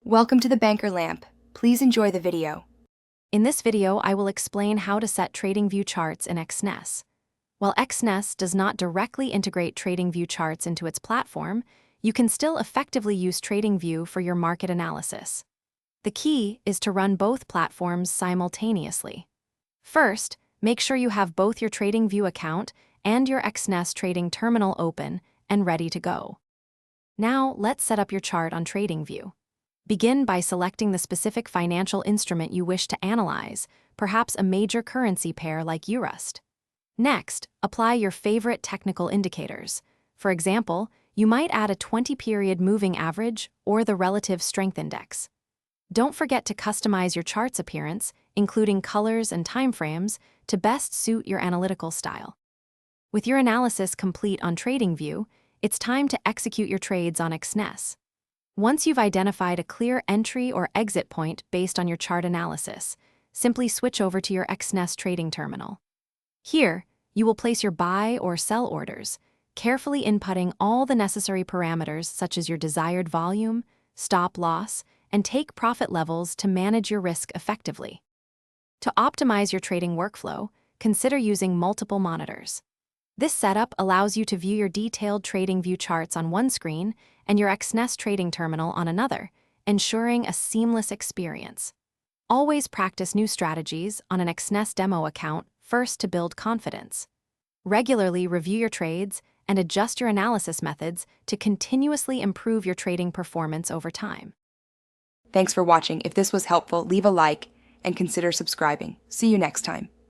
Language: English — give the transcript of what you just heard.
Welcome to the Banker Lamp. Please enjoy the video. In this video, I will explain how to set TradingView charts in Exness. While Exness does not directly integrate TradingView charts into its platform, you can still effectively use TradingView for your market analysis. The key is to run both platforms simultaneously. First, make sure you have both your TradingView account and your Exness trading terminal open and ready to go. Now, let's set up your chart on TradingView. Begin by selecting the specific financial instrument you wish to analyze, perhaps a major currency pair like EURUST. Next, apply your favorite technical indicators. For example, you might add a 20-period moving average or the relative strength index. Don't forget to customize your chart's appearance, including colors and timeframes, to best suit your analytical style. With your analysis complete on TradingView, it's time to execute your trades on Exness. Once you've identified a clear entry or exit point based on your chart analysis, simply switch over to your Exness trading terminal. Here, you will place your buy or sell orders, carefully inputting all the necessary parameters such as your desired volume, stop loss, and take profit levels to manage your risk effectively. To optimize your trading workflow, consider using multiple monitors. This setup allows you to view your detailed TradingView charts on one screen and your Exness trading terminal on another, ensuring a seamless experience. Always practice new strategies on an Exness demo account first to build confidence. Regularly review your trades and adjust your analysis methods to continuously improve your trading performance over time. Thanks for watching. If this was helpful, leave a like and consider subscribing. See you next time.